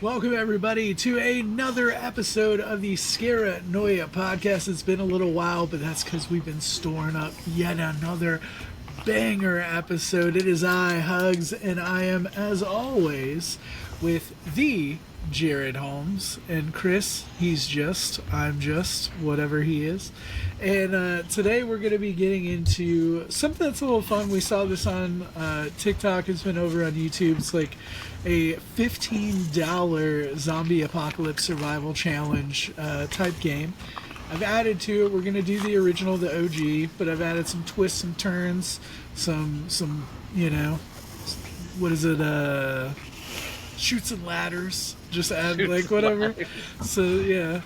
Welcome, everybody, to another episode of the Scaranoia podcast. It's been a little while, but that's because we've been storing up yet another banger episode. It is I, Hugz, and I am, as always, with the Jared Holmes. And Chris, I'm just, whatever he is. And today we're going to be getting into something that's a little fun. We saw this on TikTok. It's been over on YouTube. It's like a $15 zombie apocalypse survival challenge type game. I've added to it. We're going to do the original, the OG, but I've added some twists, some turns, some what is it, shoots and ladders. Just add like whatever. So yeah,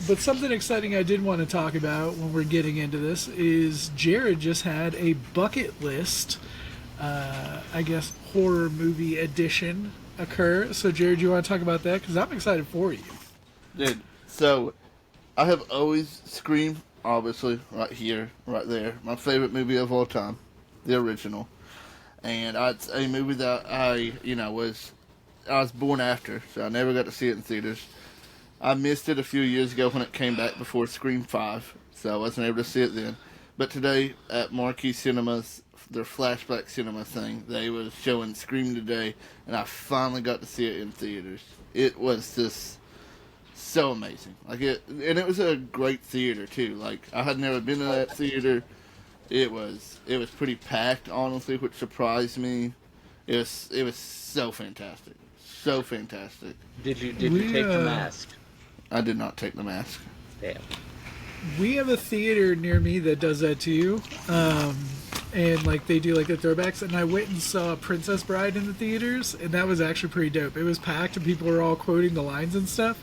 but something exciting I did want to talk about when we're getting into this is Jared just had a bucket list, I guess, horror movie edition occur. So Jared, you want to talk about that? Because I'm excited for you. Dude, so I have always Scream, obviously, right here, right there. My favorite movie of all time, the original. And it's a movie that I was born after, so I never got to see it in theaters. I missed it a few years ago when it came back before Scream 5, so I wasn't able to see it then. But today, at Marquee Cinemas, their flashback cinema thing, they was showing Scream today, and I finally got to see it in theaters. It was just so amazing. And it was a great theater too. Like, I had never been to that theater. It was pretty packed, honestly, which surprised me. It was so fantastic. So fantastic. Did you take the mask? I did not take the mask. Damn. We have a theater near me that does that too. And like they do like the throwbacks, and I went and saw Princess Bride in the theaters, and that was actually pretty dope. It was packed and people were all quoting the lines and stuff.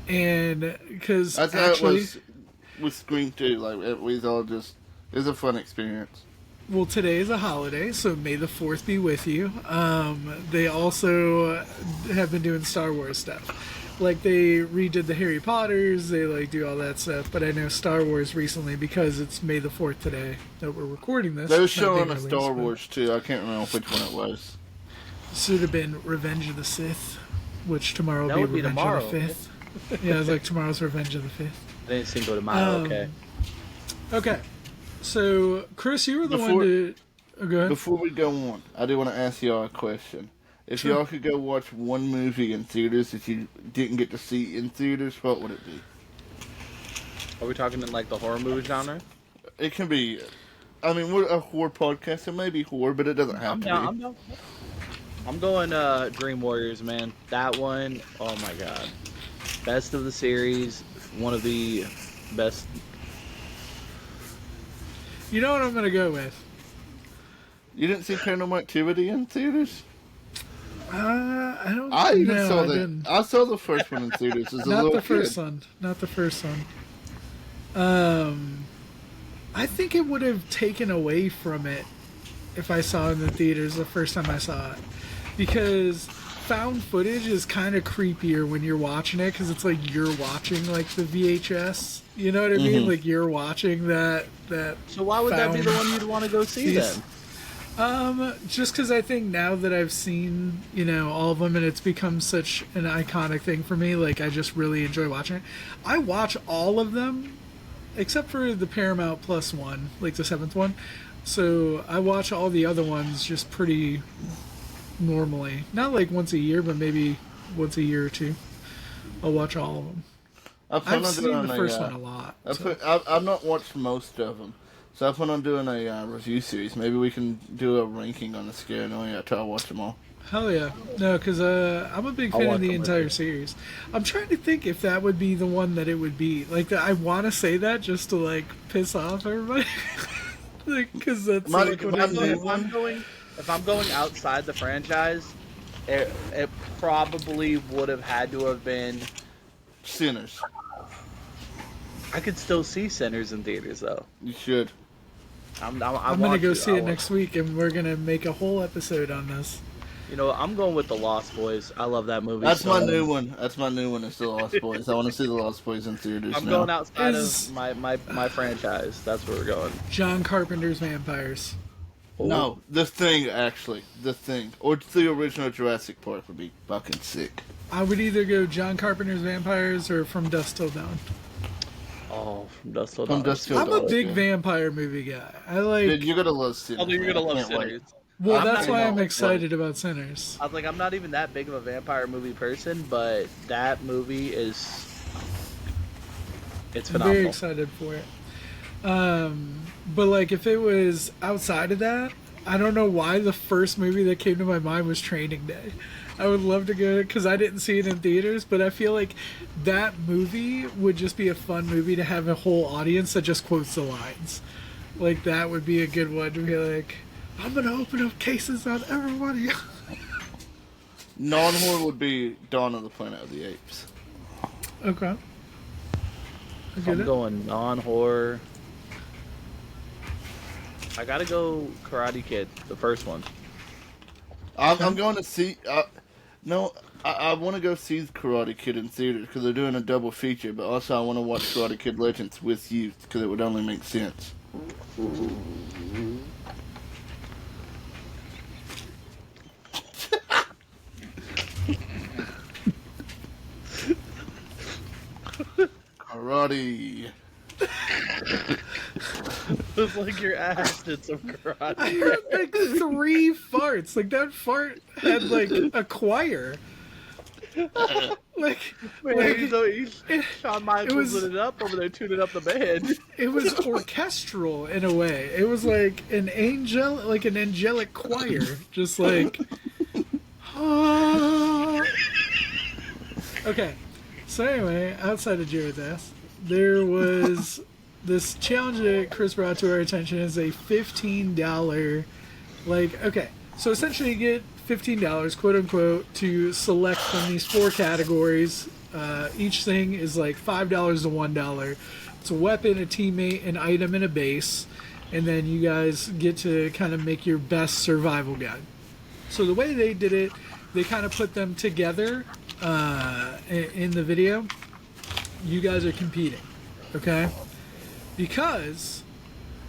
And because that's actually, how it was with Scream too. Like, it was a fun experience. Well, today is a holiday, so may the 4th be with you. They also have been doing Star Wars stuff. Like, they redid the Harry Potters, they, like, do all that stuff. But I know Star Wars recently, because it's May the 4th today that we're recording this. They were showing a Star Wars, too. I can't remember which one it was. This would have been Revenge of the Sith, which tomorrow will be Revenge of the 5th. Yeah, it was like tomorrow's Revenge of the 5th. I didn't think go tomorrow, okay. Okay. So, Chris, you were the one to... Oh, go ahead. Before we go on, I do want to ask y'all a question. If y'all could go watch one movie in theaters that you didn't get to see in theaters, what would it be? Are we talking in, like, the horror movie genre? It can be... I mean, we're a horror podcast, so maybe horror, but it doesn't have to be. I'm down. I'm going Dream Warriors, man. That one, oh my god. Best of the series, one of the best... You know what I'm going to go with? You didn't see Paranormal Activity in theaters? I don't. I even no, saw I that. didn't. I saw the first one in theaters as a Not little the first kid. one. Not the first one. I think it would have taken away from it if I saw it in the theaters the first time I saw it, because found footage is kind of creepier when you're watching it, because it's like you're watching like the VHS. You know what I mean? Like you're watching that. So why would that be the one you'd want to go see then? Just because I think now that I've seen, all of them, and it's become such an iconic thing for me, like, I just really enjoy watching it. I watch all of them, except for the Paramount Plus one, like the 7th one. So I watch all the other ones just pretty normally. Not like once a year, but maybe once a year or two. I'll watch all of them. I've seen the first one a lot. I've not watched most of them. So I plan on doing a review series. Maybe we can do a ranking on the Scaranoia after I watch them all. Hell yeah. No, because I'm a big fan of the entire series. I'm trying to think if that would be the one that it would be. Like, I want to say that just to, like, piss off everybody. Because that's like what if I'm going outside the franchise, it probably would have had to have been Sinners. I could still see Sinners in theaters, though. You should. I'm going to go see it next week, and we're going to make a whole episode on this. I'm going with The Lost Boys. I love that movie. That's my new one. That's my new one. It's The Lost Boys. I want to see The Lost Boys in theaters I'm going outside of my franchise. That's where we're going. John Carpenter's Vampires. No, the Thing, actually. The Thing. Or the original Jurassic Park would be fucking sick. I would either go John Carpenter's Vampires or From Dusk Till Dawn. Oh, from Dust Till From Dawn. Dusk Till I'm a Dawn, big yeah. vampire movie guy. I like. Dude, you're gonna love Sinners. Oh, you're man. gonna I love can't wait. Sinners. Well, I'm that's not why even- I'm excited about Sinners. I was like, I'm not even that big of a vampire movie person, but that movie is. It's I'm very phenomenal. excited for it. But like, if it was outside of that, I don't know why the first movie that came to my mind was Training Day. I would love to go because I didn't see it in theaters, but I feel like that movie would just be a fun movie to have a whole audience that just quotes the lines. Like that would be a good one to be like, I'm gonna open up cases on everybody. Non-horror would be Dawn of the Planet of the Apes. Okay. I get I'm it. going non-horror. I gotta go Karate Kid, the first one. I'm going to see. No, I want to go see Karate Kid in theaters because they're doing a double feature. But also, I want to watch Karate Kid Legends with you because it would only make sense. Karate. It was like your ass did some I karate. heard like 3 farts. Like that fart had like a choir. Like, Man, so it- Shawn Michaels was- it up over there tuning up the band. it was orchestral in a way. It was like an angelic choir, just like. Ah. Okay, so anyway, outside of Jared's ass, there was this challenge that Chris brought to our attention is a $15, like, okay, so essentially you get $15, quote unquote, to select from these 4 categories. Each thing is like $5 to $1. It's a weapon, a teammate, an item, and a base. And then you guys get to kind of make your best survival guide. So the way they did it, they kind of put them together in the video. You guys are competing, okay? Because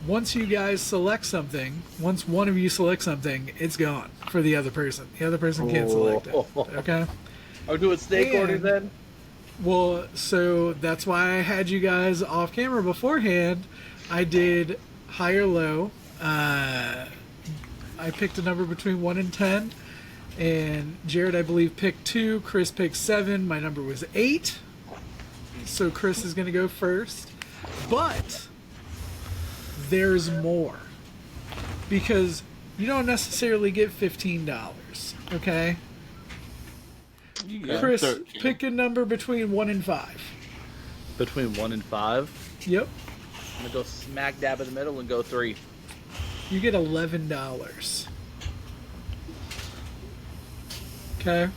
once you guys select something, once one of you selects something, it's gone for the other person. The other person can't select it, okay? Are we doing snake order And- then? Well, so that's why I had you guys off camera beforehand. I did high or low. I picked a number between 1 and 10. And Jared, I believe, picked 2. Chris picked 7. My number was 8. So Chris is going to go first. But there's more. Because you don't necessarily get $15. Okay? You get Chris, 13. pick a number between 1 and 5. Between 1 and 5. Yep. I'm gonna go smack dab in the middle and go 3. You get $11. Okay?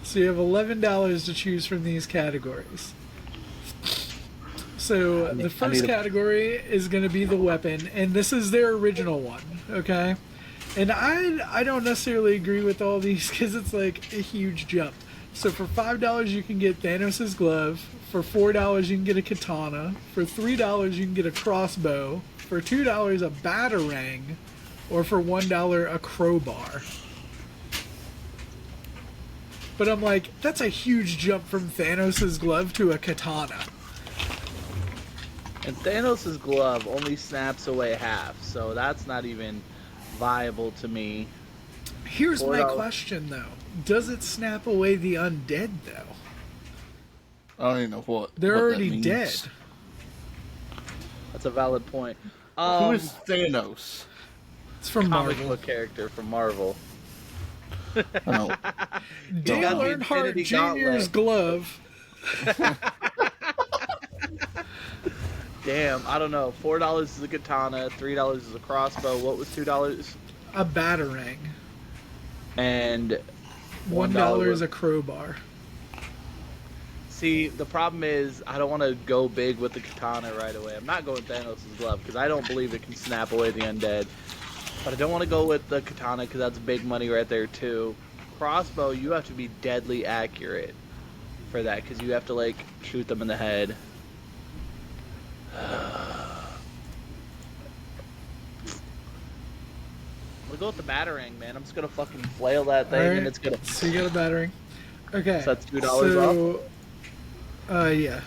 So you have $11 to choose from these categories. So the first category is going to be the weapon, and this is their original one, okay? And I don't necessarily agree with all these because it's like a huge jump. So for $5 you can get Thanos' glove, for $4 you can get a katana, for $3 you can get a crossbow, for $2 a batarang, or for $1 a crowbar. But I'm like, that's a huge jump from Thanos' glove to a katana. And Thanos' glove only snaps away half, so that's not even viable to me. Here's my $4. question though. Does it snap away the undead though? I don't even know what. They're what that already means. dead. That's a valid point. Who is Thanos? It's from comic Marvel. book character from Marvel? I don't. Dale got the Earnhardt Infinity Jr.'s Gauntlet. glove. Damn, I don't know. $4 is a katana, $3 is a crossbow. What was $2? A batarang. And $1 is was- a crowbar. See, the problem is I don't want to go big with the katana right away. I'm not going Thanos' glove because I don't believe it can snap away the undead. But I don't want to go with the katana because that's big money right there too. Crossbow, you have to be deadly accurate for that because you have to like shoot them in the head. gonna go with the batarang, man. I'm just gonna fucking flail that thing, Alright, and it's gonna. so you got a battering. Okay. So that's $2 off? Yeah.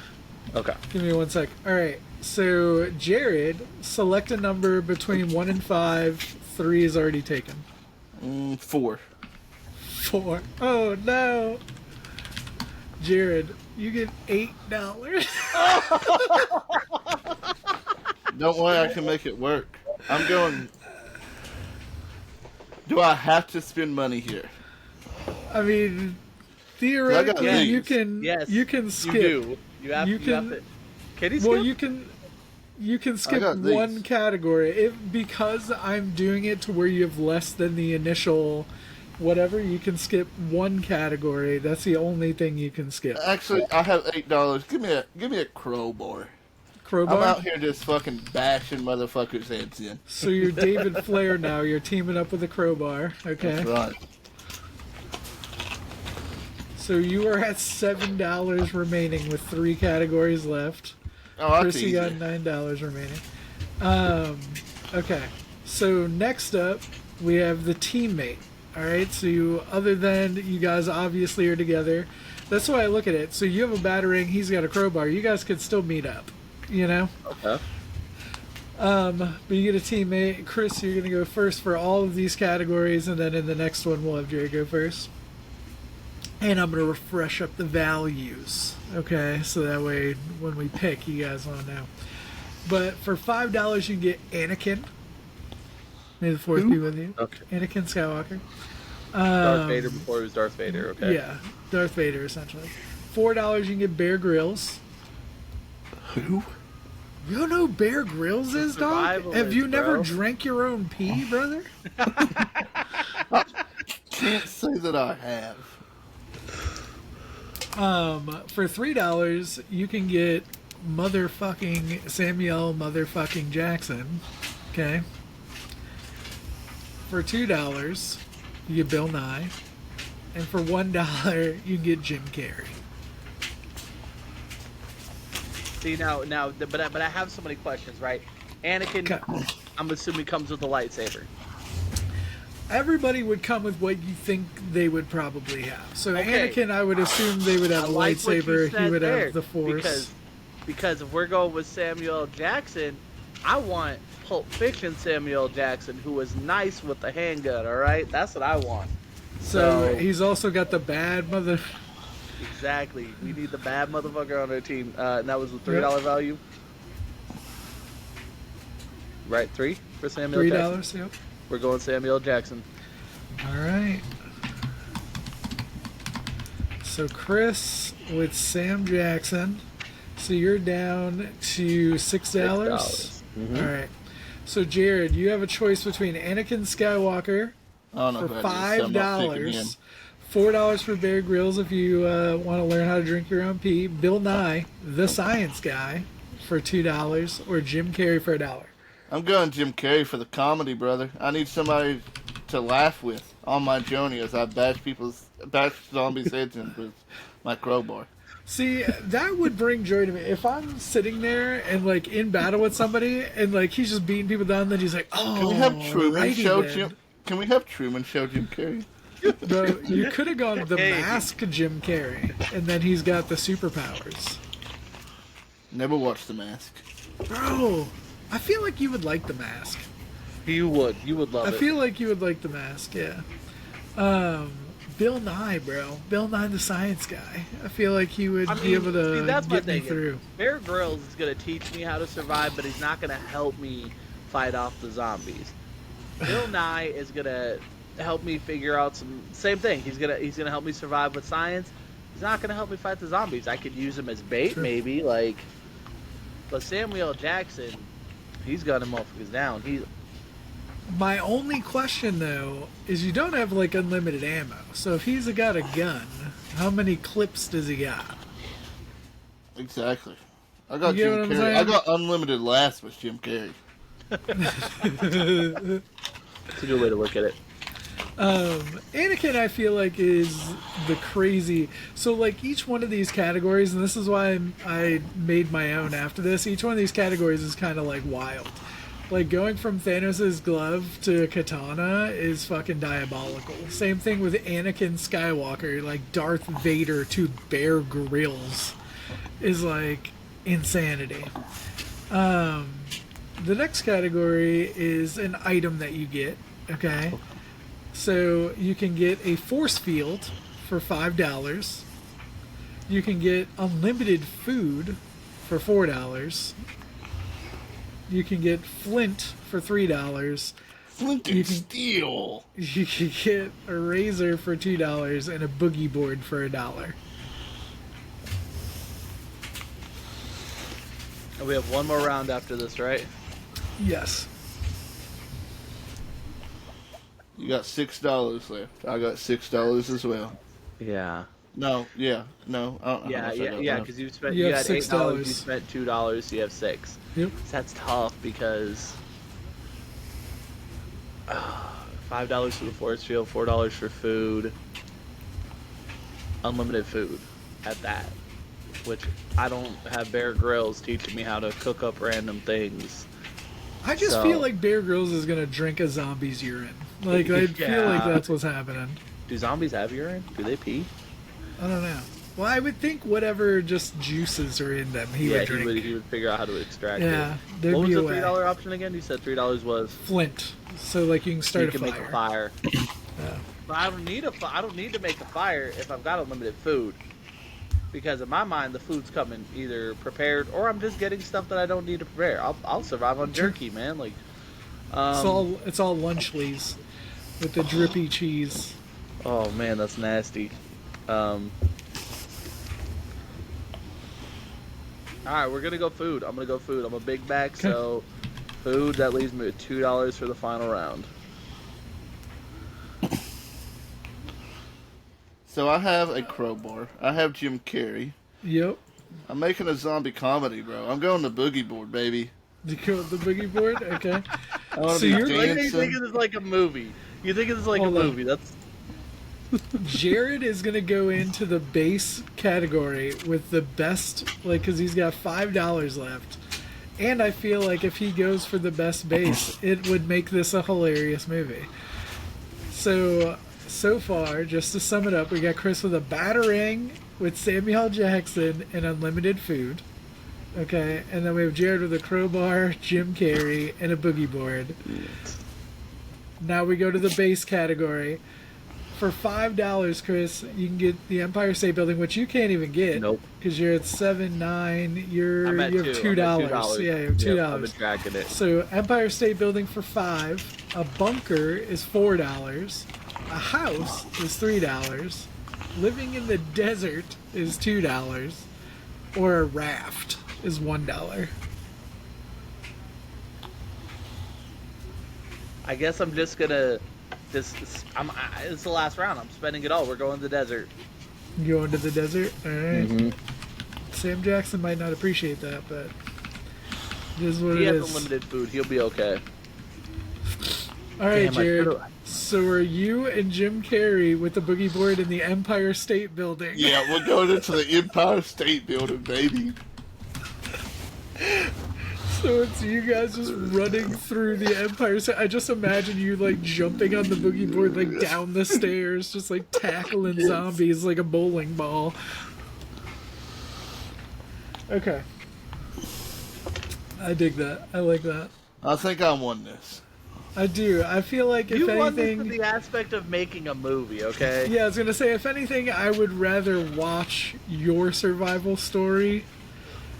Okay. Give me 1 sec. Alright, so Jared, select a number between 1 and 5. 3 is already taken. 4. 4. Oh no. Jared, you get $8. Don't worry, I can make it work. I'm going. Do I have to spend money here? I mean, theoretically, these. you can. Yes. You can skip. You do. You have to. Can he skip? Well, you can skip got these. one category because I'm doing it to where you have less than the initial whatever. You can skip one category. That's the only thing you can skip. Actually, I have $8. Give me a crowbar. Crowbar. I'm out here just fucking bashing motherfuckers' heads in. So you're David Flair now. You're teaming up with a crowbar. Okay. That's right. So you are at $7 remaining with 3 categories left. Oh, that's Chrissy easy. got $9 remaining. Okay. So next up, we have the teammate. All right. So other than you guys obviously are together, that's why I look at it. So you have a battering. He's got a crowbar. You guys could still meet up. You know. Okay. But you get a teammate. Chris, you're gonna go first for all of these categories, and then in the next one we'll have Jerry go first. And I'm gonna refresh up the values. Okay, so that way when we pick, you guys want to know. But for $5, you can get Anakin. May the fourth be with you. Okay. Anakin Skywalker. Darth Vader before he was Darth Vader. Okay. Yeah, Darth Vader essentially. $4, you can get Bear Grylls. Who? You don't know who Bear Grylls is, dog? Survivalist, Have you never bro. drank your own pee, brother? Can't say that I have. For $3, you can get motherfucking Samuel motherfucking Jackson. Okay. For $2, you get Bill Nye. And for $1, you can get Jim Carrey. See now, but I have so many questions, right? Anakin, Okay. I'm assuming comes with a lightsaber. Everybody would come with what you think they would probably have. So Okay. Anakin, I would assume they would have I a like what you lightsaber. He said would there, have the Force. Because if we're going with Samuel Jackson, I want Pulp Fiction Samuel Jackson, who was nice with the handgun. All right, that's what I want. So he's also got the bad mother. Exactly. We need the bad motherfucker on our team. And that was the $3 value. Right, 3 for Samuel Jackson. $3. Yep. We're going Samuel Jackson. All right. So Chris with Sam Jackson. So you're down to $6. Mhm. All right. So Jared, you have a choice between Anakin Skywalker I don't know for who that is, so I'm not picking him. $5, $4 for Bear Grylls if you want to learn how to drink your own pee, Bill Nye, the Science Guy, for $2, or Jim Carrey for $1. I'm going Jim Carrey for the comedy, brother. I need somebody to laugh with on my journey as I bash zombies' heads in with my crowbar. See, that would bring joy to me. If I'm sitting there and like in battle with somebody and like he's just beating people down, then he's like, "Oh, Can we have Truman righty show then." Jim? Can we have Truman show Jim Carrey? Bro, you could have gone the Hey. Mask Jim Carrey, and then he's got the superpowers. Never watched The Mask. Bro, I feel like you would like the Mask. You would love I it. feel like you would like the Mask, yeah. Bill Nye, bro. Bill Nye, the Science Guy. I feel like he would be able to see, that's my get me thing. through. Bear Grylls is gonna teach me how to survive, but he's not gonna help me fight off the zombies. Bill Nye is gonna help me figure out some same thing. He's gonna help me survive with science. He's not gonna help me fight the zombies. I could use him as bait, True. maybe, like. But Samuel Jackson, he's gunning motherfuckers down. My only question, though, is you don't have, like, unlimited ammo. So if he's got a gun, how many clips does he got? Exactly. I got You get Jim what I'm Carrey. saying? I got unlimited laughs with Jim Carrey. It's a good way to look at it. Anakin, I feel like, is the crazy. So, like, each one of these categories, and this is why I made my own after this, each one of these categories is kind of, like, wild. Like, going from Thanos' glove to katana is fucking diabolical. Same thing with Anakin Skywalker. Like, Darth Vader to Bear Grylls is, like, insanity. The next category is an item that you get, okay? So, you can get a force field for $5. You can get unlimited food for $4. You can get flint for $3. Flint and steel. You can get a razor for $2 and a boogie board for $1. And we have one more round after this, right? Yes. You got $6 left. I got $6 as well. Yeah. No, yeah, no. I don't know how much I got left. Because you You have had $6. $8, you spent $2, so you have $6. Yep. So that's tough because $5 for the force field, $4 for food, unlimited food at that. Which I don't have Bear Grylls teaching me how to cook up random things. I just feel like Bear Grylls is gonna drink a zombie's urine. Like, I feel like that's what's happening. Do zombies have urine? Do they pee? I don't know. Well, I would think whatever just juices are in them, he would drink. He would figure out how to extract Yeah, it. there'd What was be the a way. $3 option again? You said $3 was Flint, so like you can start you can a make a fire. fire. But I don't need I don't need to make a fire if I've got unlimited food. Because in my mind, the food's coming either prepared or I'm just getting stuff that I don't need to prepare. I'll survive on jerky, man. Like, It's all Lunchleys with the drippy cheese. oh man, that's nasty. All right, we're gonna go food. I'm gonna go food. I'm a big bag, so food. That leaves me with $2 for the final round. So I have a crowbar. I have Jim Carrey. Yep. I'm making a zombie comedy, bro. I'm going to boogie board, baby. You go with the boogie board? Okay. I want So to you're be Like, you dancing. think it's like a movie. You think it's like Hold a on. movie. That's Jared is going to go into the base category with the best, like, because he's got $5 left. And I feel like if he goes for the best base, it would make this a hilarious movie. So far, just to sum it up, we got Chris with a Batarang with Samuel L. Jackson and unlimited food. Okay, and then we have Jared with a crowbar, Jim Carrey, and a boogie board. Now we go to the base category. For $5, Chris, you can get the Empire State Building, which you can't even get. Nope. Because you're at 7-9. You I'm at have $2. $2. Yeah, you have $2. Yep, I've been tracking it. So Empire State Building for $5. A bunker is $4. A house is $3. Living in the desert is $2. Or a raft is $1. I guess I'm just gonna. It's the last round. I'm spending it all. We're going to the desert. You going to the desert? All right. Mm-hmm. Sam Jackson might not appreciate that, but it is what He it has is. unlimited food. He'll be okay. All right, Damn, I Jared. could've- So are you and Jim Carrey with the boogie board in the Empire State Building? Yeah, we're going into the Empire State Building, baby. So it's you guys just running through the Empire State. I just imagine you like jumping on the boogie board like down the stairs, just like tackling zombies like a bowling ball. Okay. I dig that. I like that. I think I won this. I do. I feel like if You won this anything, in the aspect of making a movie, okay? yeah, I was gonna say if anything, I would rather watch your survival story,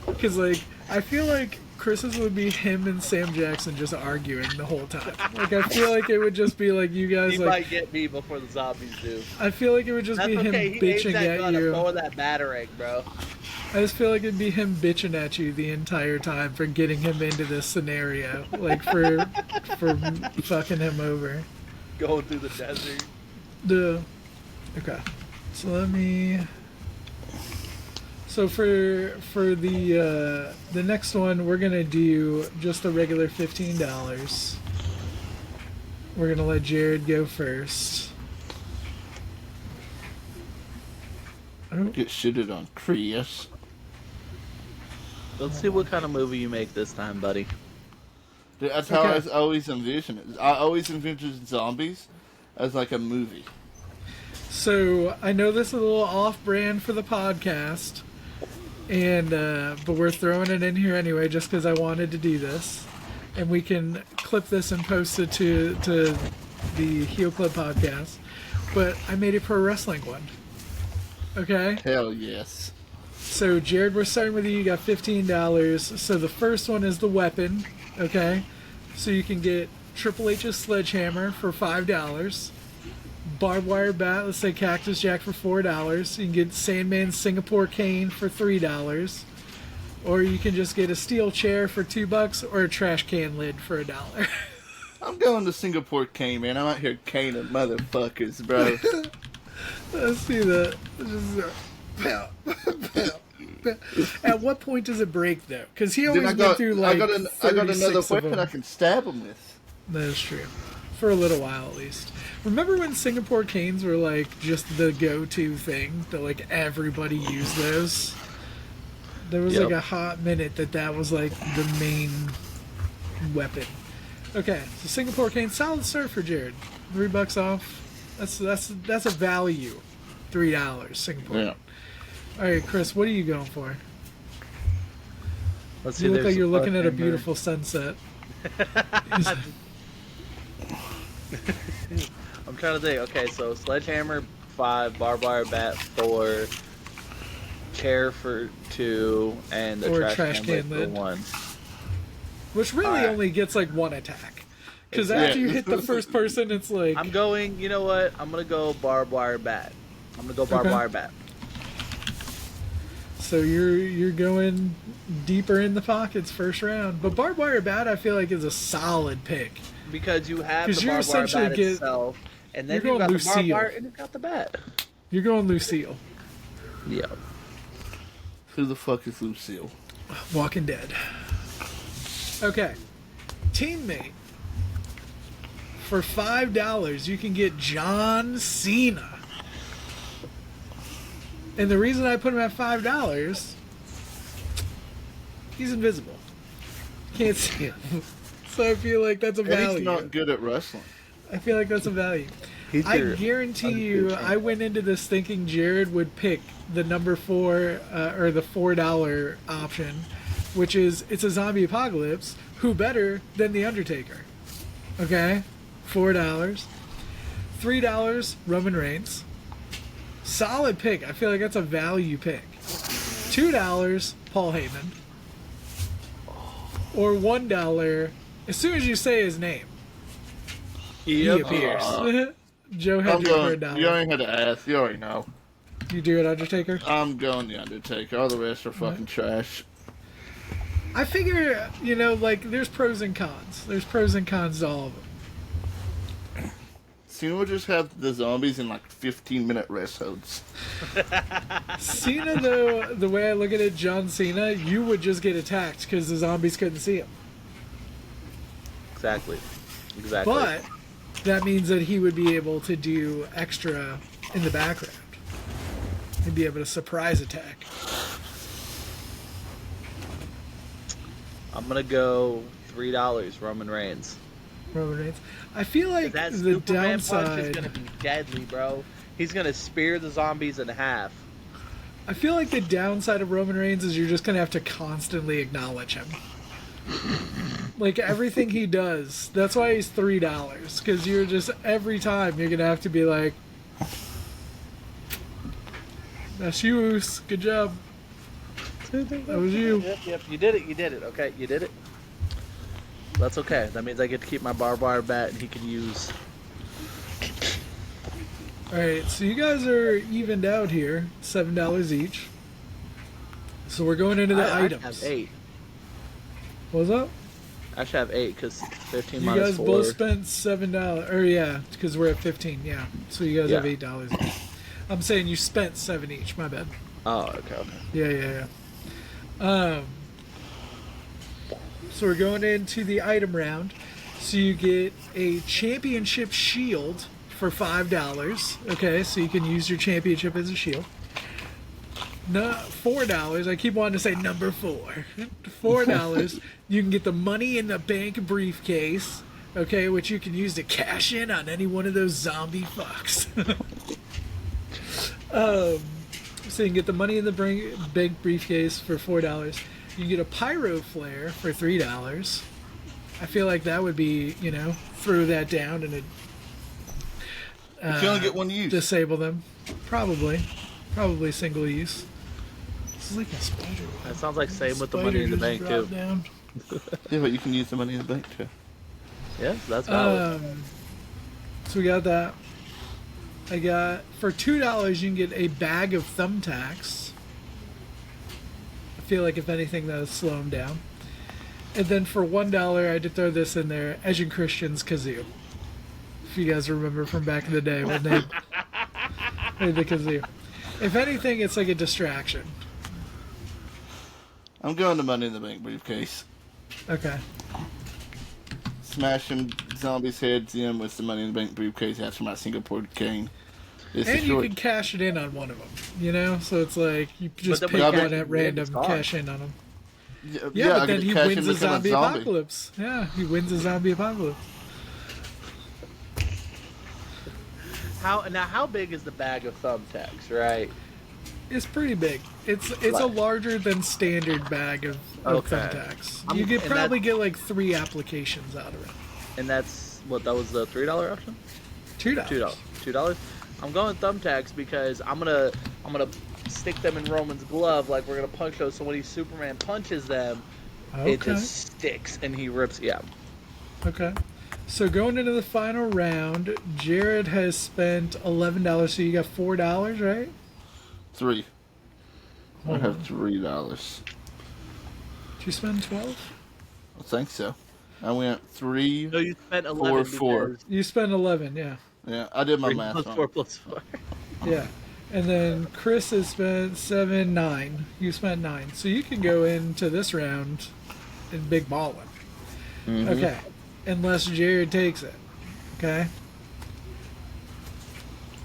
because like I feel like Chris's would be him and Sam Jackson just arguing the whole time. Like I feel like it would just be like you guys He like. might get me before the zombies do. I feel like it would just That's be him okay. He aims bitching that gun. at I'm you. throwing that batarang, bro. I just feel like it'd be him bitching at you the entire time for getting him into this scenario, like for fucking him over. Going through the desert. Okay, so let me. So for the next one, we're gonna do just the regular $15. We're gonna let Jared go first. Oh, Get shitted on, Chris. Let's see what kind of movie you make this time, buddy. That's how Okay. I always envision it. I always envision zombies as like a movie. So I know this is a little off-brand for the podcast, and but we're throwing it in here anyway, just because I wanted to do this, and we can clip this and post it to the Heel Club podcast. But I made a pro wrestling one. Okay. Hell yes. So Jared, we're starting with you. You got $15. So the first one is the weapon. Okay. So you can get Triple H's sledgehammer for $5. Barbed wire bat, let's say Cactus Jack for $4. You can get Sandman's Singapore cane for $3. Or you can just get a steel chair for $2 or a trash can lid for $1. I'm going to Singapore cane, man. I'm out here caning motherfuckers, bro. Let's see that. Just, pow, pow, pow. At what point does it break though? Because he always went through like I got another 36 of weapon them. I can stab him with. That is true. For a little while at least. Remember when Singapore canes were like just the go-to thing? That like everybody used those? There was like a hot minute that was like the main weapon. Okay, so Singapore cane, solid start for Jared. $3 off. That's a value. $3 Singapore. Yeah. Alright, Chris, what are you going for? Let's see. You look there's like you're a looking at a sledgehammer. beautiful sunset. I'm trying to think. Okay, so sledgehammer 5, barbed wire bat 4, chair for 2, and Or a trash can can lid lid. for 1. Which really Alright. only gets like one attack. Because Exactly. after you hit the first person, it's like... I'm going. You know what? I'm gonna go barbed wire bat. I'm gonna go barbed Okay. wire bat. So you're going deeper in the pockets first round. But barbed wire bat, I feel like, is a solid pick. Because you have 'Cause the you're barbed wire essentially bat get- itself, and then you're you've got going the barbed Lucille. wire, and you've got the bat. You're going Lucille. Yeah. Who the fuck is Lucille? Walking Dead. Okay. Teammate. For $5, you can get John Cena. And the reason I put him at $5, he's invisible. Can't see him. So I feel like that's a And he's value. not good at wrestling. I feel like that's a value. He's I your guarantee you, undisputed I went into this thinking Jared would pick the number 4 or the $4 option, which is it's a zombie apocalypse. Who better than the Undertaker? Okay, $4, $3 Roman Reigns. Solid pick. I feel like that's a value pick. $2 Paul Heyman, or $1 as soon as you say his name. He appears. Joe had I'm you for going. You $1. ain't had to ask. You already know. You do it, Undertaker? I'm going the Undertaker. All the rest are fucking trash. I figure, like, there's pros and cons. There's pros and cons to all of them. Cena will just have the zombies in like 15-minute rest holds. Cena, though, the way I look at it, John Cena, you would just get attacked because the zombies couldn't see him. Exactly. But that means that he would be able to do extra in the background. He'd be able to surprise attack. I'm gonna go $3 Roman Reigns. Roman Reigns. I feel like That the Superman punch is downside... gonna be deadly, bro. He's gonna spear the zombies in half. I feel like the downside of Roman Reigns is you're just going to have to constantly acknowledge him. Like, everything he does. That's why he's $3. Because you're just, every time, you're going to have to be like, that's you, Oos. Good job. That was you. Yep, you did it, okay? You did it. That's okay. That means I get to keep my barbed wire bat and he can use... Alright, so you guys are evened out here. $7 each. So we're going into the I items. have 8. What's up? I should have 8 because 15 You minus guys 4. both spent $7. Or yeah, because we're at 15. Yeah. So you guys have Yeah. $8 each. I'm saying you spent 7 each. My bad. Oh, okay. Yeah. So we're going into the item round. So you get a championship shield for $5. Okay, so you can use your championship as a shield. No, $4. I keep wanting to say number 4. $4. You can get the Money in the Bank briefcase, okay, which you can use to cash in on any one of those zombie fucks. So you can get the Money in the Bank briefcase for $4. You can get a pyro flare for $3. I feel like that would be, throw that down and it. You only get one use. Disable them, probably single use. This is like a spider. That sounds like same with the Money in the Bank too. Down. Yeah, but you can use the Money in the Bank too. Yeah, that's valid. So we got that. I got for $2 you can get a bag of thumbtacks. I feel like if anything that'll slow them down. And then for $1 I had to throw this in there, Edge and Christian's kazoo. If you guys remember from back in the day when they made the kazoo. If anything, it's like a distraction. I'm going to Money in the Bank briefcase. Okay. Smashing zombies' heads in with the Money in the Bank briefcase after my Singapore cane. And you can cash it in on one of them, So it's like you just pick one at random, cash in on them. Yeah, but then he wins a zombie apocalypse. Yeah, he wins a zombie apocalypse. How big is the bag of thumbtacks, right? It's pretty big. It's a larger than standard bag of thumbtacks. You could probably get like 3 applications out of it. And that's what that was the $3 option? $2. $2. I'm going thumbtacks because I'm gonna stick them in Roman's glove like we're gonna punch those. So when Superman punches them, it just sticks and he rips. Yeah. Okay. So going into the final round, Jared has spent $11. So you got $4, right? 3. I have $3. Did you spend 12? I think so. I went 3. No, you spent 11. 4. You spent 11, yeah. Yeah, I did my math plus wrong. 4 plus 4. Yeah. And then Chris has spent 7, 9. You spent 9. So you can go into this round in big ballin'. Mm-hmm. Okay. Unless Jared takes it. Okay?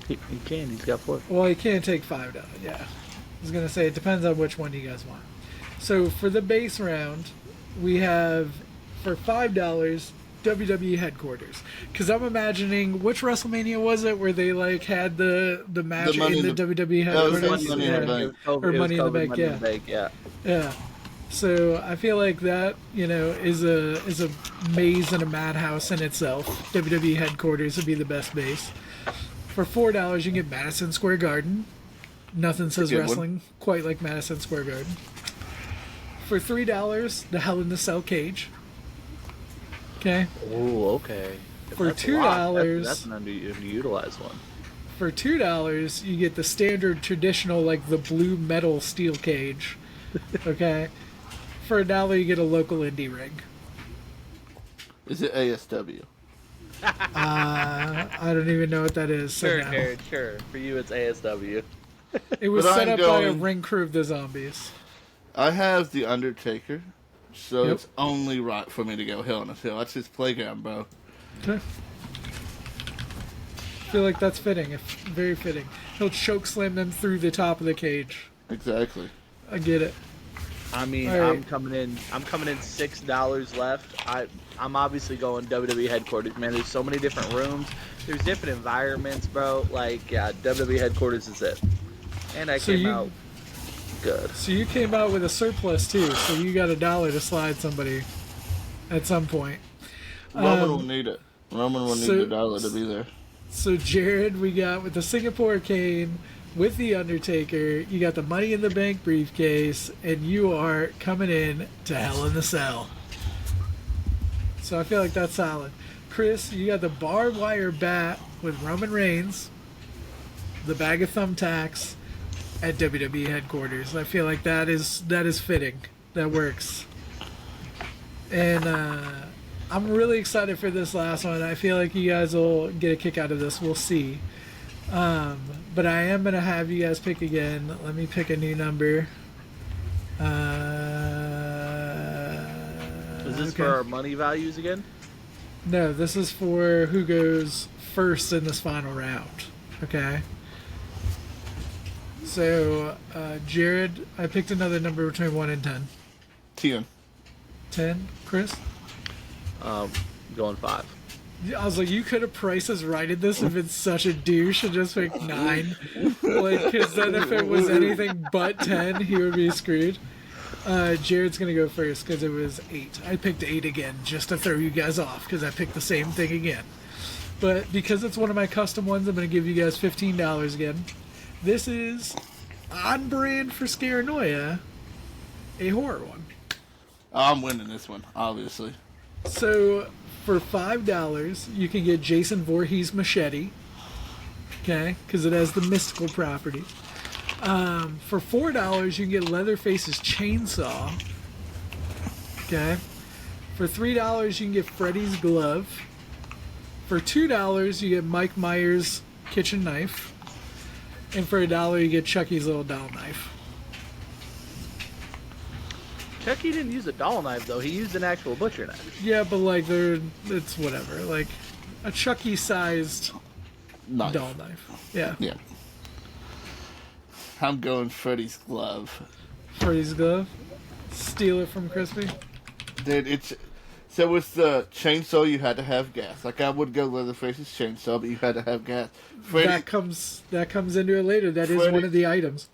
He can. He's got 4. Well, he can't take $5. Yeah. I was going to say, it depends on which one you guys want. So for the base round, we have, for $5, WWE headquarters. Because I'm imagining, which WrestleMania was it where they had the match in the WWE headquarters? Money in the Bank. Or Money in the Bank, yeah. Yeah. So I feel like that, is a maze and a madhouse in itself. WWE headquarters would be the best base. For $4, you can get Madison Square Garden. Nothing says wrestling quite like Madison Square Garden. For $3, the Hell in the Cell cage. Okay. Oh, okay. For $2, that's an underutilized one. For $2, you get the standard traditional, the blue metal steel cage. Okay. For $1, you get a local indie ring. Is it ASW? I don't even know what that is. Sure, Jared, sure. For you, it's ASW. It was set up by a ring crew of the zombies. I have the Undertaker, so it's only right for me to go Hell in a Cell. That's his playground, bro. Okay. I feel like that's fitting. Very fitting. He'll choke slam them through the top of the cage. Exactly. I get it. I mean, right. I'm coming in $6 left. I'm obviously going WWE headquarters, man. There's so many different rooms. There's different environments, bro. WWE headquarters is it. And I came out good. So you came out with a surplus too. So you got $1 to slide somebody at some point. Roman will need it. Roman will need $1 to be there. So Jared, we got with the Singapore cane, with the Undertaker, you got the Money in the Bank briefcase, and you are coming in to Hell in the Cell. So I feel like that's solid. Chris, you got the barbed wire bat with Roman Reigns, the bag of thumbtacks at WWE headquarters. I feel like that is fitting. That works. And I'm really excited for this last one. I feel like you guys will get a kick out of this. We'll see. But I am going to have you guys pick again. Let me pick a new number. Is this for our money values again? No, this is for who goes first in this final round. Okay? So, Jared, I picked another number between 1 and 10. 10. 10, Chris? Going 5. I was like, you could have Price Is Righted this if it's such a douche and just picked 9. Like, because then if it was anything but 10, he would be screwed. Jared's going to go first because it was 8. I picked 8 again just to throw you guys off because I picked the same thing again. But because it's one of my custom ones, I'm going to give you guys $15 again. This is on brand for Scaranoia, a horror one. I'm winning this one, obviously. So, for $5, you can get Jason Voorhees Machete. Okay, because it has the mystical property. For $4, you can get Leatherface's Chainsaw. Okay. For $3, you can get Freddy's Glove. For $2, you get Mike Myers' Kitchen Knife. And for $1, you get Chucky's Little Doll Knife. Chucky didn't use a doll knife, though. He used an actual butcher knife. Yeah, but like, it's whatever. Like, a Chucky-sized doll knife. Yeah. Yeah. I'm going Freddy's Glove. Freddy's Glove. Steal it from Crispy. Dude, so with the chainsaw, you had to have gas. Like, I would go Leatherface's chainsaw, but you had to have gas. That comes into it later. That is one of the items.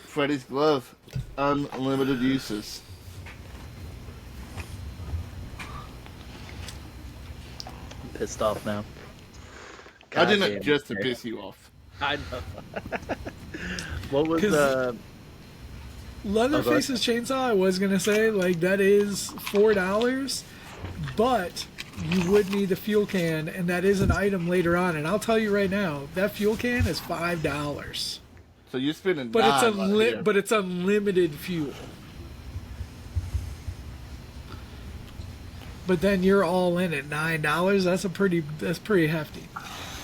Freddy's Glove, unlimited uses. I'm pissed off now. I did it just to piss you off. I know. What was Leatherface's Chainsaw, I was going to say, like, that is $4, but you would need the fuel can, and that is an item later on. And I'll tell you right now, that fuel can is $5. So you're spending but it's unlimited fuel. But then you're all in at $9. That's pretty hefty.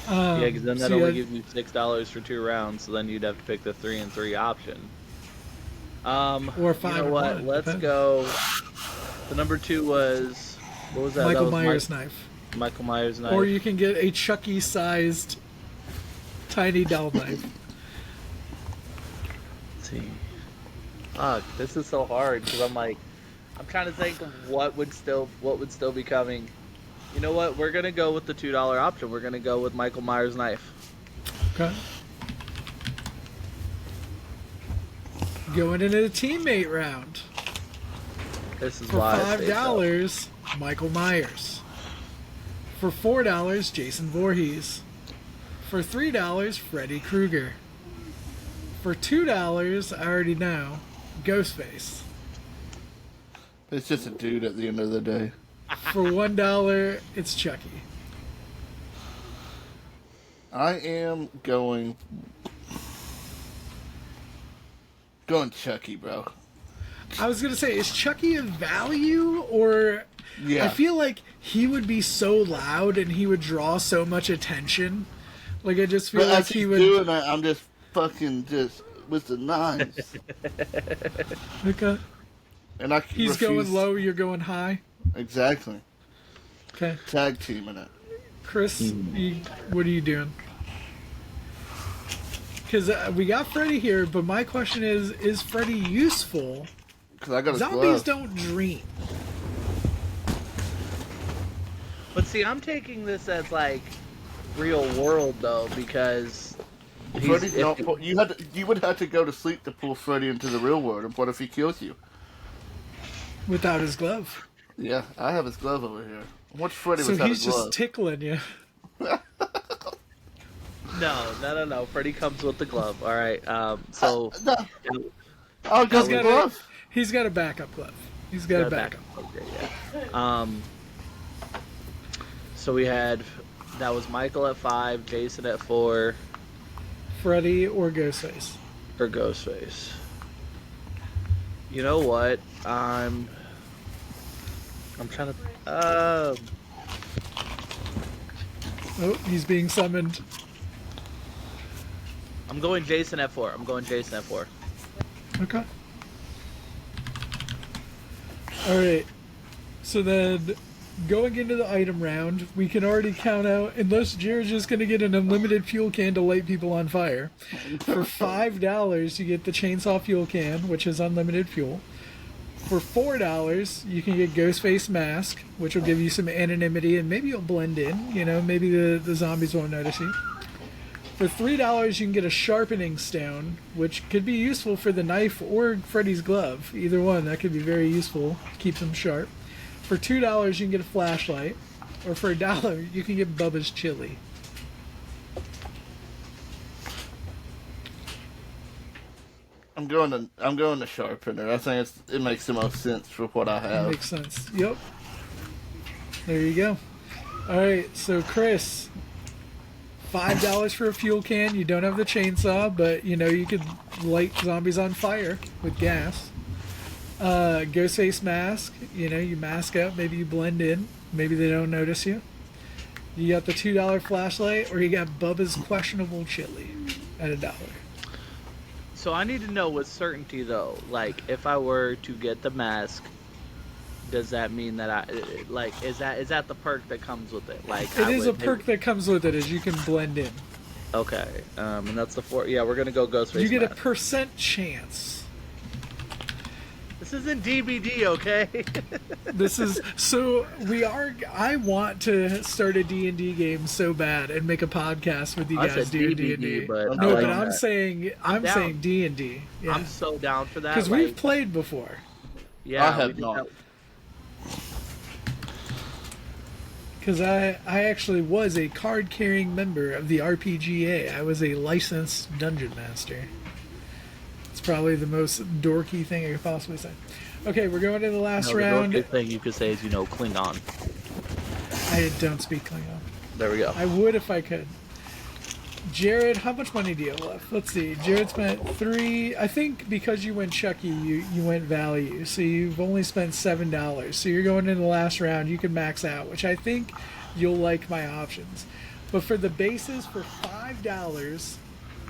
Yeah, because then that only gives you $6 for 2 rounds. So then you'd have to pick the 3 and 3 option. Or 5. You know what? One, Let's depends. go. The number 2 was, what was that? Michael that was Myers knife. Michael Myers knife. Or you can get a Chucky-sized tiny doll knife. Let's see. Fuck, this is so hard because I'm trying to think of what would still be coming. You know what? We're gonna go with the $2 option. We're gonna go with Michael Myers knife. Okay. Going into the teammate round. This is For why I say so. $5, Michael Myers. For $4, Jason Voorhees. For $3, Freddy Krueger. For $2, I already know, Ghostface. It's just a dude at the end of the day. For $1, it's Chucky. I am going Chucky, bro. I was gonna say, is Chucky a value, or Yeah. I feel like he would be so loud and he would draw so much attention. Like, I just feel But like as he he's would. doing that, I'm just fucking just with the knives. Okay. And He's refuse. going low, you're going high. Exactly. Okay. Tag teaming it. Chris, what are you doing? Because we got Freddy here, but my question is Freddy useful? Because I got a Zombies glove. don't dream. But see, I'm taking this as like real world though, because Freddy's not, you would have to go to sleep to pull Freddy into the real world. And what if he kills you? Without his glove. Yeah, I have his glove over here. What's Freddy So without he's his glove? just tickling you. No. Freddy comes with the glove. All right. So No. I'll go He's with got glove. He's got a backup glove. He's got a backup. Okay, yeah. So we had that was Michael at 5, Jason at 4, Freddy or Ghostface. or Ghostface. You know what? I'm trying to. Oh, he's being summoned. I'm going Jason at 4. Okay. Alright. So then going into the item round, we can already count out, unless Jared's just going to get an unlimited fuel can to light people on fire. For $5, you get the chainsaw fuel can, which is unlimited fuel. For $4, you can get Ghostface Mask, which will give you some anonymity and maybe you'll blend in. You know, maybe the zombies won't notice you. For $3, you can get a sharpening stone, which could be useful for the knife or Freddy's glove. Either one, that could be very useful. Keeps them sharp. For $2, you can get a flashlight. Or for $1, you can get Bubba's chili. I'm going to sharpener. I think it makes the most sense for what I have. Makes sense. Yep. There you go. All right, so Chris, $5 for a fuel can. You don't have the chainsaw, but you know you could light zombies on fire with gas. Ghostface Mask. You know, you mask up. Maybe you blend in. Maybe they don't notice you. You got the $2 flashlight, or you got Bubba's questionable chili at $1. So I need to know with certainty though, like if I were to get the mask, does that mean that is that the perk that comes with it? Like it is a perk that comes with it, is you can blend in. Okay, and that's the 4. Yeah, we're gonna go Ghostface. You get mask. a percent chance. This isn't DBD, okay? This is so we are. I want to start a D&D game so bad and make a podcast with you I guys said doing DBD, D&D. but No, I but like I'm that. saying D&D. Yeah. I'm so down for that Because we've played before. Yeah, I have we did not. that. Because I actually was a card-carrying member of the RPGA. I was a licensed dungeon master. It's probably the most dorky thing I could possibly say. Okay, we're going to the last No, round. the dorky thing you could say is, Klingon. I don't speak Klingon. There we go. I would if I could. Jared, how much money do you have left? Let's see. Jared spent 3. I think because you went Chucky, you went value. So you've only spent $7. So you're going into the last round. You can max out, which I think you'll like my options. But for the bases, for $5,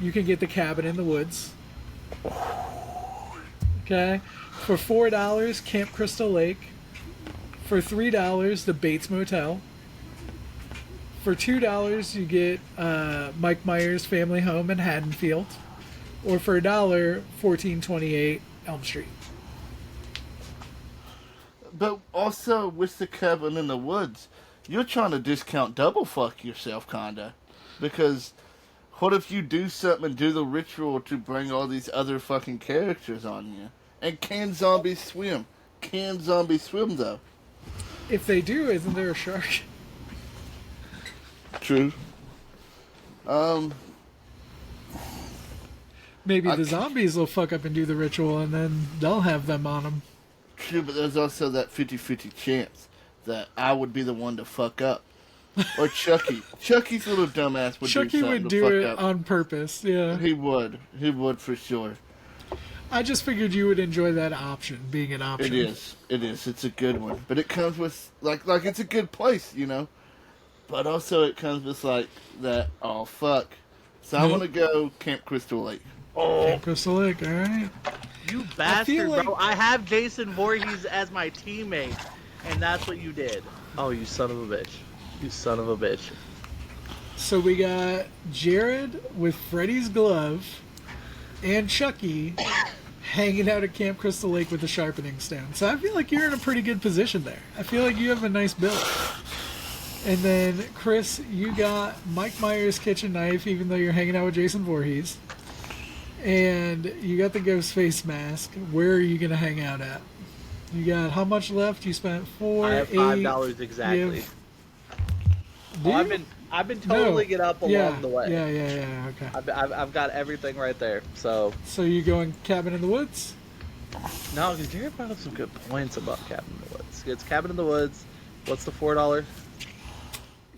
you can get the Cabin in the Woods. Okay. For $4, Camp Crystal Lake. For $3, the Bates Motel. For $2, you get Mike Myers' Family Home in Haddonfield. Or for $1, 1428 Elm Street. But also with the Cabin in the Woods, you're trying to discount double fuck yourself, kinda, because what if you do something and do the ritual to bring all these other fucking characters on you? And can zombies swim? Can zombies swim though? If they do, isn't there a shark? True. Maybe the zombies will fuck up and do the ritual, and then they'll have them on them. True, but there's also that 50-50 chance that I would be the one to fuck up. Or Chucky. Chucky's little dumbass would Chucky do something would to do fuck it up. on purpose, yeah. He would. He would for sure. I just figured you would enjoy that option, being an option. It is. It is. It's a good one. But it comes with, like it's a good place, But also it comes with, that, oh, fuck. So I want to go Camp Crystal Lake. Camp Crystal Lake, alright. You bastard, like- bro. I have Jason Voorhees as my teammate, and that's what you did. Oh, you son of a bitch. You son of a bitch. So we got Jared with Freddy's glove and Chucky hanging out at Camp Crystal Lake with the sharpening stone. So I feel like you're in a pretty good position there. I feel like you have a nice build. And then, Chris, you got Mike Myers' kitchen knife, even though you're hanging out with Jason Voorhees. And you got the Ghostface mask. Where are you going to hang out at? You got how much left? You spent $4, I have $5 exactly. Do you? I've been totaling it up along the way. Yeah, okay. I've got everything right there. So you going Cabin in the Woods? no, because Jared brought up some good points about Cabin in the Woods. It's Cabin in the Woods. What's the $4?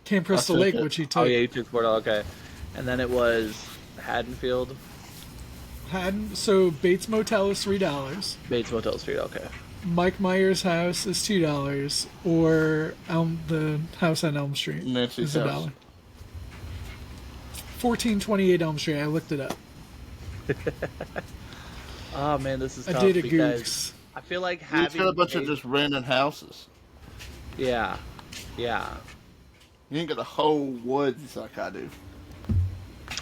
Camp Crystal Lake, which he took. Oh yeah, you took $4. Okay, and then it was Haddonfield. So Bates Motel is $3. Bates Motel Street. Okay. Mike Myers' house is $2, or the house on Elm Street Nancy's is house. $1. 1428 Elm Street. I looked it up. Oh man, this is tough. I did a because Hugz. I feel like You having got a bunch of just random houses. yeah, Yeah. You ain't got the whole woods like I do.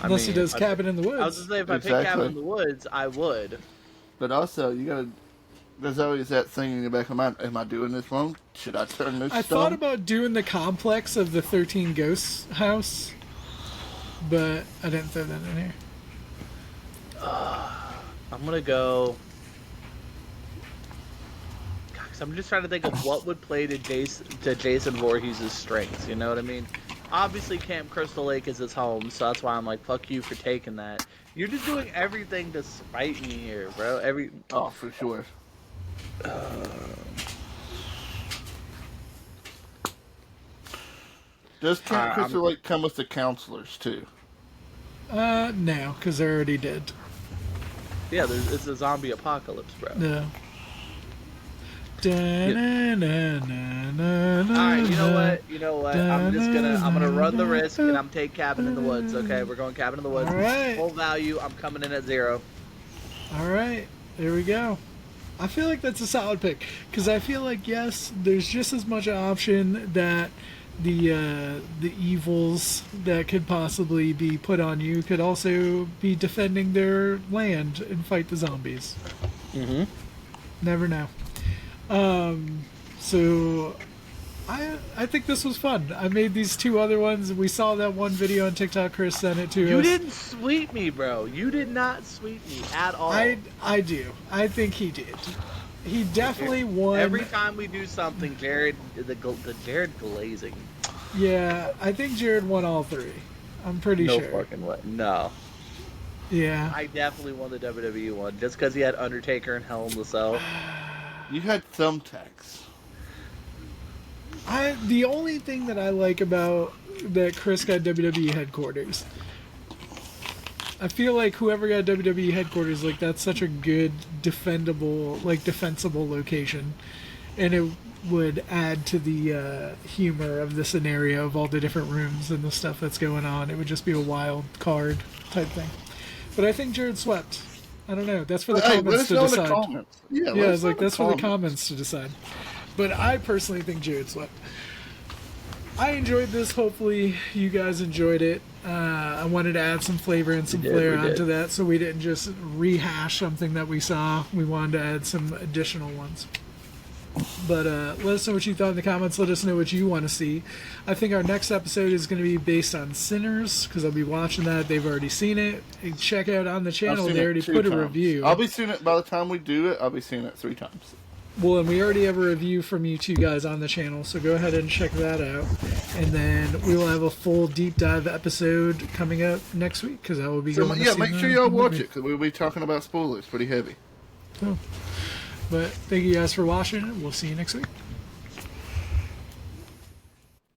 Unless he does if Cabin in the Woods. I was gonna say if I pick Cabin in the Woods, I would. But also, you gotta. There's always that thing in your back of the mind. Am I doing this wrong? Should I turn this? I thought about doing the complex of the 13 Ghosts house, but I didn't throw that in here. I'm gonna go. God, 'cause I'm just trying to think of what would play to Jason Voorhees' strengths. You know what I mean? Obviously, Camp Crystal Lake is his home, so that's why I'm like, fuck you for taking that. You're just doing everything to spite me here, bro. Oh, for sure. Does Camp Crystal Lake come with the counselors too? No, because they're already dead. Yeah, it's a zombie apocalypse, bro. No. Alright, you know what? I'm gonna run the risk and I'm taking Cabin in the Woods, okay? We're going Cabin in the Woods. All right. Full value, I'm coming in at 0. Alright, there we go. I feel like that's a solid pick. Because I feel like, yes, there's just as much option that the evils that could possibly be put on you could also be defending their land and fight the zombies. Mm-hmm. Never know. So I think this was fun. I made these 2 other ones. We saw that one video on TikTok. Chris sent it to us. You didn't sweep me, bro. You did not sweep me at all. I do. I think he did. He definitely won. Every time we do something, Jared, the Jared glazing. Yeah, I think Jared won all 3. I'm pretty sure. No fucking way. No. Yeah. I definitely won the WWE one just because he had Undertaker and Hell in the Cell. You had thumbtacks. The only thing that I like about that Chris got WWE headquarters, I feel like whoever got WWE headquarters, like that's such a good defensible location, and it would add to the humor of the scenario of all the different rooms and the stuff that's going on. It would just be a wild card type thing. But I think Jared swept. I don't know. That's for the comments to decide. Yeah, it's like that's for the comments to decide. But I personally think Jared swept. I enjoyed this. Hopefully you guys enjoyed it. I wanted to add some flavor and some flair onto that, so we didn't just rehash something that we saw. We wanted to add some additional ones. But let us know what you thought in the comments. Let us know what you want to see. I think our next episode is going to be based on Sinners, because I'll be watching that. They've already seen it. And check out on the channel. They already put a review. I'll be seeing it by the time we do it. I'll be seeing it 3 times. Well, and we already have a review from you 2 guys on the channel, so go ahead and check that out. And then we will have a full deep dive episode coming up next week, because I will be going to see make sure y'all watch it, because we'll be talking about spoilers pretty heavy. But thank you guys for watching. We'll see you next week.